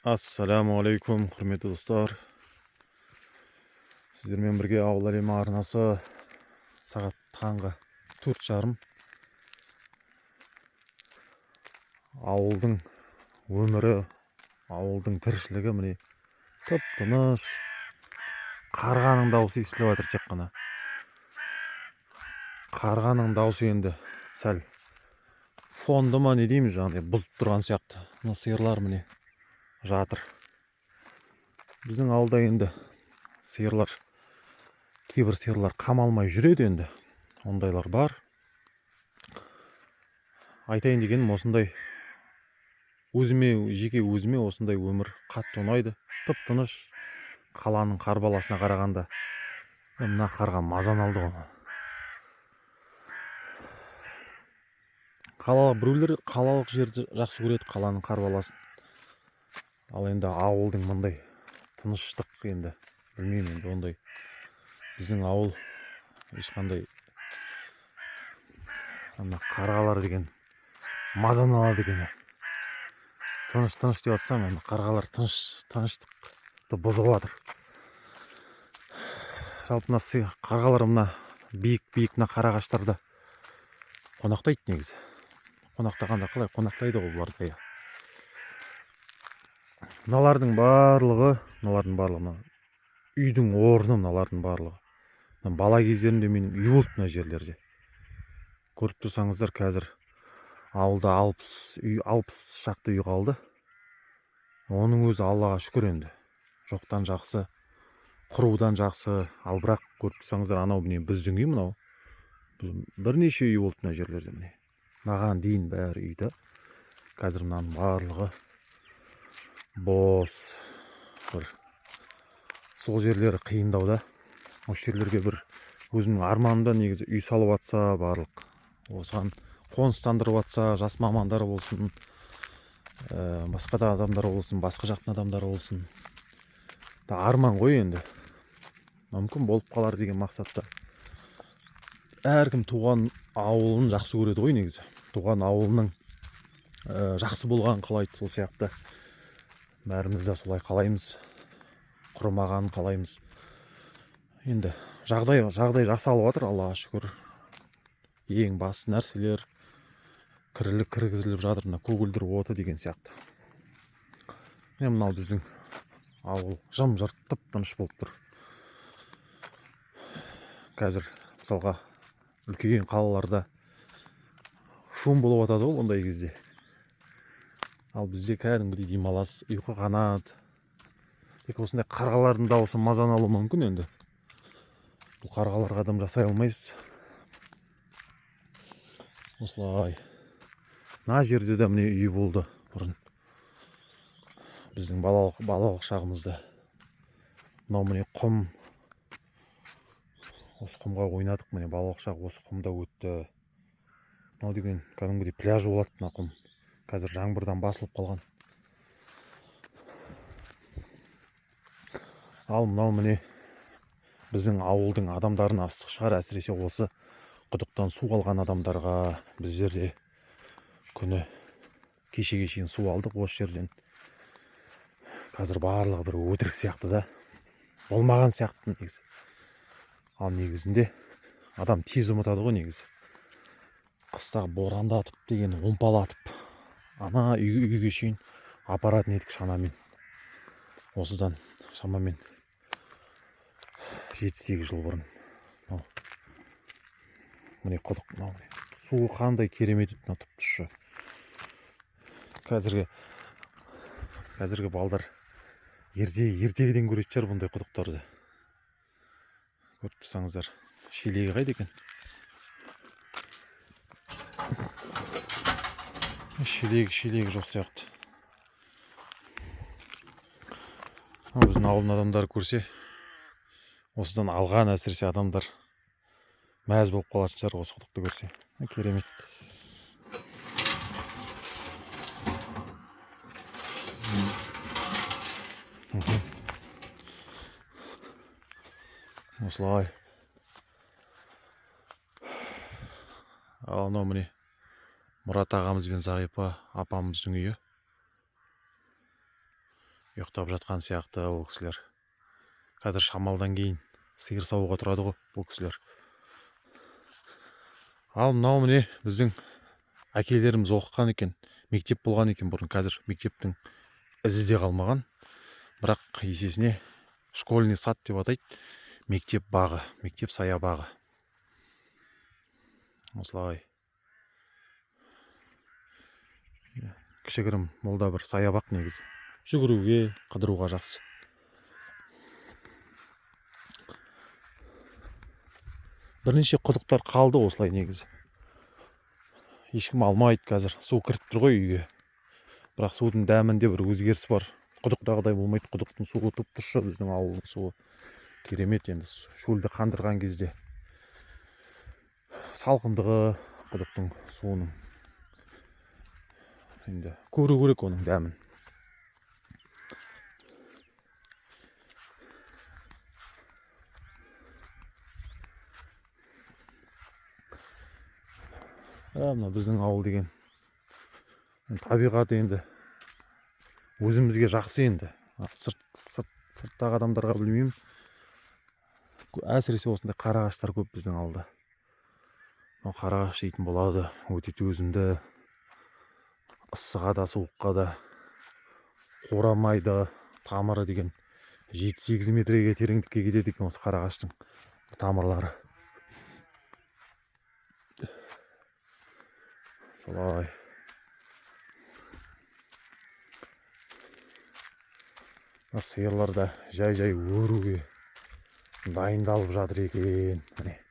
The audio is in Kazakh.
Ассаламу алейкум, құрметті достар. Сіздермен бірге ауыл әлемі арнасы. Сағат таңғы 4:30. Ауылдың өмірі, ауылдың тіршілігі міне тып-тыныш. Қарғаның дауысы естіліп жатыр тек қана. Қарғаның дауысы енді сәл фонды ма не дейміз, жаңағыдай бұзып тұрған сияқты. Мына сиырлар міне жатыр. Біздің ауылда енді сиырлар, кейбір сиырлар қамалмай жүреді енді. Ондайлар бар. Айтайын дегенім осындай жеке өзіме осындай өмір қатты ұнайды. Тып-тыныш, қаланың қарбаласына қарағанда мына қарға мазан алды ғой. Біреулер қалалық жерді жақсы көреді, қаланың қарбаласын. Ал енді ауылдың мындай тыныштық енді білмеймін, енді ондай. Біздің ауыл ешқандай ана қарғалар деген мазан алады екен. Тыныш деп жатсам, қарғалар тыныштықты бұзып жатыр. Жалпы мына қарғалар мына биік мына қарағаштарда қонақтайды негізі. Қонақтағанда қалай қонақтайды ғой бұларды. Мыналардың барлығы үйдің орны, мыналардың барлығы. Бала кездерінде менің үй болды мына жерлерде. Көріп тұрсаңыздар, қазір ауылда 60 шақты үй қалды. Оның өзі Аллаға шүкір енді. Жоқтан жақсы, құрудан жақсы. Ал бірақ көріп тұрсаңыздар, анау міне біздің үй, мынау бірнеше үй болды мына жерлерде міне. Маған дейін бәрі үйді. Қазір мынаның барлығы бос. Сол жерлері қиындауда. Осы жерлерге бір өзімнің арманымда негізі үй салып атса, барлық осыған қоныстандырып атса, жас мамандар болсын, басқа да адамдар болсын, басқа жақтың адамдары болсын. Арман ғой енді. Мүмкін болып қалар деген мақсатта. Әркім туған ауылын жақсы көреді ғой негізі. Туған ауылының жақсы болғанын қалайды, сол сияқты. Бәріміз де солай қалаймыз. Құрымағанын қалаймыз. Енді жағдай жасалып жатыр, Аллаға шүкір. Ең басты нәрселер кіргізіліп жатыр, мына көгілдір оты деген сияқты. Мынау біздің ауыл жым-жырт, тып-тыныш болып тұр. Қазір мысалға үлкен қалаларда шум болып жатады ғой ондай кезде. Ал бізде кәдімгідей демалас, ұйқы қанат. Тек осындай қарғалардың дауысы мазан алуы мүмкін енді. Бұл қарғаларға адам жасай алмайсыз. Осылай. Мына жерде де міне үй болды бұрын. Біздің балалық шағымызда. Мынау міне құм. Осы құмға ойнадық, міне балалық шақ осы құмда өтті. Мынау деген кәдімгідей пляж болады мына құм. Қазір жаңбырдан басылып қалған. Ал мынау міне біздің ауылдың адамдарына ыстық шығар, әсіресе осы құдықтан су алған адамдарға. Біздерде күні кешеге шейін су алдық осы жерден. Қазір барлығы бір өтірік сияқты да, болмаған сияқты негізі. Ал негізінде адам тез ұмытады ғой негізі. Қыстағы борандатып деген омпалатып, ана үйге шейін апаратын едік шамамен. Осыдан шамамен 7-8 жыл бұрын. Міне құдық, суы қандай керемет еді, мына тұп-тұщы. Қазіргі балдар ертегіден көретін шығар бұндай құдықтарды. Көріп тұрсаңыздар, шелегі қайда екен? Шелегі жоқ сияқты. Біздің ауылдың адамдары көрсе, осыдан алған әсіресе адамдар мәз болып қалатын шығар осы құдықты көрсе. Керемет. Осылай. Ал мынау міне Мұрат ағамыз бен Зағипа апамыздың үйі. ұйықтап жатқан сияқты ол кісілер. Қазір шамалдан кейін сиыр саууға тұрады ғой бұл кісілер. Ал мынау міне біздің әкелеріміз оқыған екен, мектеп болған екен бұрын. Қазір мектептің ізі де қалмаған, бірақ есесіне школьный сад деп атайды. Мектеп бағы, мектеп саябағы. Осылай кішігірім молда бір саябақ негізі. Жүгіруге, қыдыруға жақсы. Бірнеше құдықтар қалды осылай негізі. Ешкім алмайды қазір. Су кіріп тұр ғой үйге. Бірақ судың дәмінде бір өзгеріс бар. Құдықтағыдай болмайды. Құдықтың суы тұп-тұщы, біздің ауылдың суы керемет. Енді шөлді қандырған кезде салқындығы құдықтың суының. Енді көру керек оның дәмін. Мына біздің ауыл деген табиғаты енді өзімізге жақсы енді. Сырттағы адамдарға білмеймін. Әсіресе осындай қарағаштар көп біздің ауылда. Қарағаш дейтін болады, өте төзімді, ысыға да суыққа да қурамайды. Тамыры деген 7-8 метрге тереңдікке кетеді екен осы қарағаштың тамырлары. Солай. Сиырлар да жай-жай өруге дайындалып жатыр екен. Міне.